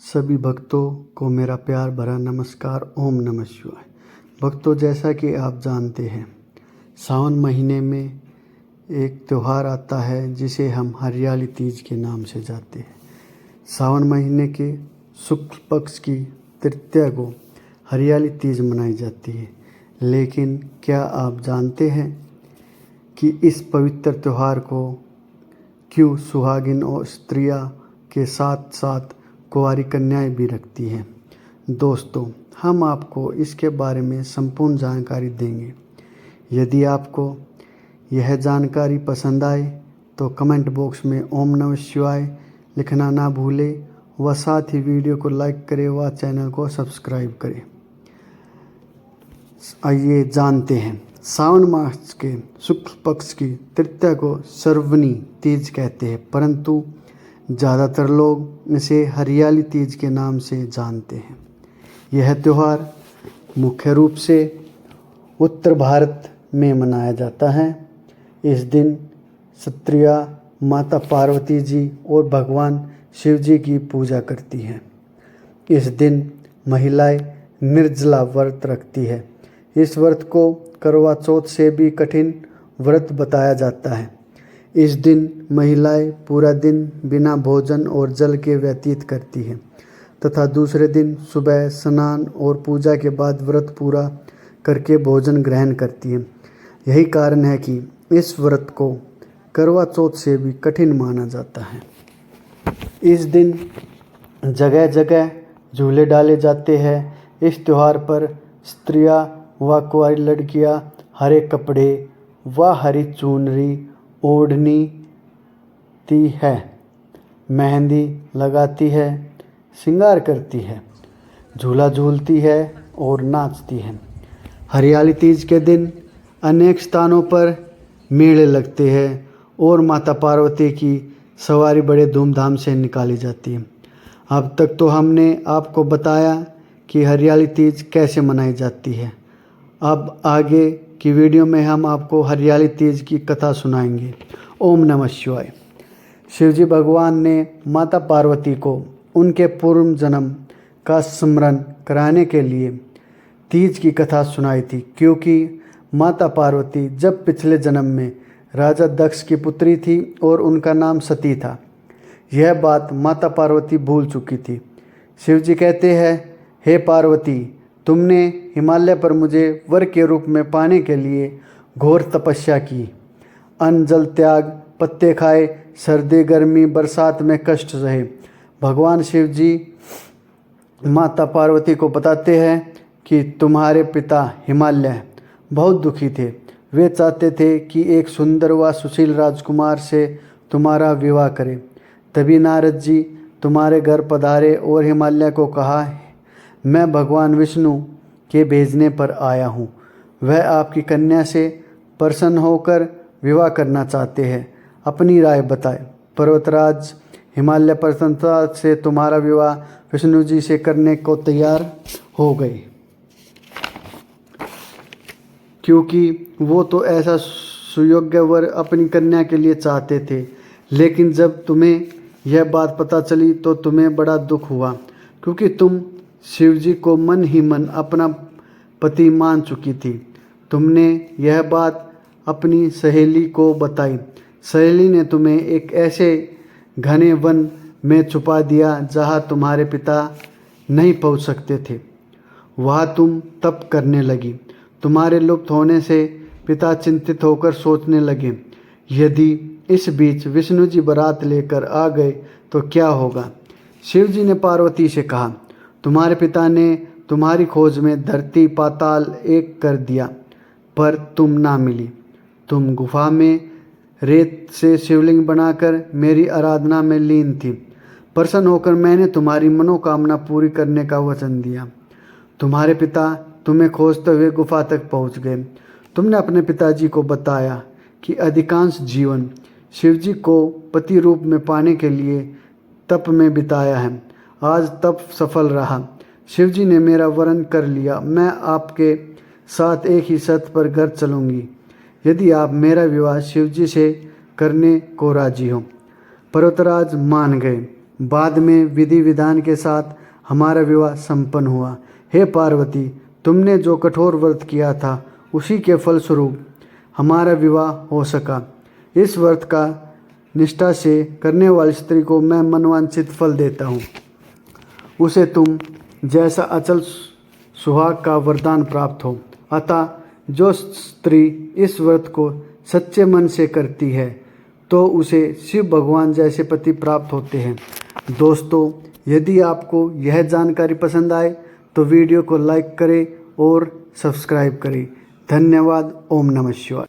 सभी भक्तों को मेरा प्यार भरा नमस्कार। ओम नमः शिवाय। भक्तों, जैसा कि आप जानते हैं, सावन महीने में एक त्यौहार आता है जिसे हम हरियाली तीज के नाम से जाते हैं। सावन महीने के शुक्ल पक्ष की तृतीया को हरियाली तीज मनाई जाती है। लेकिन क्या आप जानते हैं कि इस पवित्र त्यौहार को क्यों सुहागिन और स्त्रियां के साथ साथ कुंवारी कन्याएं भी रखती हैं? दोस्तों, हम आपको इसके बारे में संपूर्ण जानकारी देंगे। यदि आपको यह जानकारी पसंद आए तो कमेंट बॉक्स में ओम नमः शिवाय लिखना ना भूलें व साथ ही वीडियो को लाइक करें व चैनल को सब्सक्राइब करें। आइए जानते हैं। सावन मास के शुक्ल पक्ष की तृतीया को श्रवणी तीज कहते हैं, परंतु ज़्यादातर लोग इसे हरियाली तीज के नाम से जानते हैं। यह त्यौहार मुख्य रूप से उत्तर भारत में मनाया जाता है। इस दिन स्त्रियां माता पार्वती जी और भगवान शिव जी की पूजा करती हैं। इस दिन महिलाएं निर्जला व्रत रखती है। इस व्रत को करवा चौथ से भी कठिन व्रत बताया जाता है। इस दिन महिलाएं पूरा दिन बिना भोजन और जल के व्यतीत करती हैं तथा दूसरे दिन सुबह स्नान और पूजा के बाद व्रत पूरा करके भोजन ग्रहण करती हैं। यही कारण है कि इस व्रत को करवा चौथ से भी कठिन माना जाता है। इस दिन जगह जगह झूले डाले जाते हैं। इस त्यौहार पर स्त्रियां व कुंवारी लड़कियां हरे कपड़े व हरी चुनरी ओढ़ती है, मेहंदी लगाती है, श्रृंगार करती है, झूला झूलती है और नाचती है। हरियाली तीज के दिन अनेक स्थानों पर मेले लगते हैं और माता पार्वती की सवारी बड़े धूमधाम से निकाली जाती है। अब तक तो हमने आपको बताया कि हरियाली तीज कैसे मनाई जाती है। अब आगे की वीडियो में हम आपको हरियाली तीज की कथा सुनाएंगे। ओम नमः शिवाय। शिवजी भगवान ने माता पार्वती को उनके पूर्व जन्म का स्मरण कराने के लिए तीज की कथा सुनाई थी, क्योंकि माता पार्वती जब पिछले जन्म में राजा दक्ष की पुत्री थी और उनका नाम सती था। यह बात माता पार्वती भूल चुकी थी। शिवजी कहते हैं, हे पार्वती, तुमने हिमालय पर मुझे वर के रूप में पाने के लिए घोर तपस्या की। अन्न जल त्याग, पत्ते खाए, सर्दी गर्मी बरसात में कष्ट सहे। भगवान शिव जी माता पार्वती को बताते हैं कि तुम्हारे पिता हिमालय बहुत दुखी थे। वे चाहते थे कि एक सुंदर व सुशील राजकुमार से तुम्हारा विवाह करें। तभी नारद जी तुम्हारे घर पधारे और हिमालय को कहा, मैं भगवान विष्णु के भेजने पर आया हूँ। वह आपकी कन्या से प्रसन्न होकर विवाह करना चाहते हैं। अपनी राय बताए। पर्वतराज हिमालय प्रसन्नता से तुम्हारा विवाह विष्णु जी से करने को तैयार हो गए, क्योंकि वो तो ऐसा सुयोग्य वर अपनी कन्या के लिए चाहते थे। लेकिन जब तुम्हें यह बात पता चली तो तुम्हें बड़ा दुख हुआ, क्योंकि तुम शिवजी को मन ही मन अपना पति मान चुकी थी। तुमने यह बात अपनी सहेली को बताई। सहेली ने तुम्हें एक ऐसे घने वन में छुपा दिया जहाँ तुम्हारे पिता नहीं पहुँच सकते थे। वहाँ तुम तप करने लगी। तुम्हारे लुप्त होने से पिता चिंतित होकर सोचने लगे, यदि इस बीच विष्णु जी बारात लेकर आ गए तो क्या होगा। शिव जी ने पार्वती से कहा, तुम्हारे पिता ने तुम्हारी खोज में धरती पाताल एक कर दिया, पर तुम ना मिली। तुम गुफा में रेत से शिवलिंग बनाकर मेरी आराधना में लीन थी। प्रसन्न होकर मैंने तुम्हारी मनोकामना पूरी करने का वचन दिया। तुम्हारे पिता तुम्हें खोजते हुए गुफा तक पहुंच गए। तुमने अपने पिताजी को बताया कि अधिकांश जीवन शिवजी को पति रूप में पाने के लिए तप में बिताया है। आज तप सफल रहा। शिवजी ने मेरा वरण कर लिया। मैं आपके साथ एक ही शर्त पर घर चलूँगी, यदि आप मेरा विवाह शिवजी से करने को राजी हो। पर्वतराज मान गए। बाद में विधि विधान के साथ हमारा विवाह संपन्न हुआ। हे पार्वती, तुमने जो कठोर व्रत किया था उसी के फलस्वरूप हमारा विवाह हो सका। इस व्रत का निष्ठा से करने वाली स्त्री को मैं मनवांछित फल देता हूँ। उसे तुम जैसा अचल सुहाग का वरदान प्राप्त हो। अतः जो स्त्री इस व्रत को सच्चे मन से करती है तो उसे शिव भगवान जैसे पति प्राप्त होते हैं। दोस्तों, यदि आपको यह जानकारी पसंद आए तो वीडियो को लाइक करें और सब्सक्राइब करें। धन्यवाद। ओम नमः शिवाय।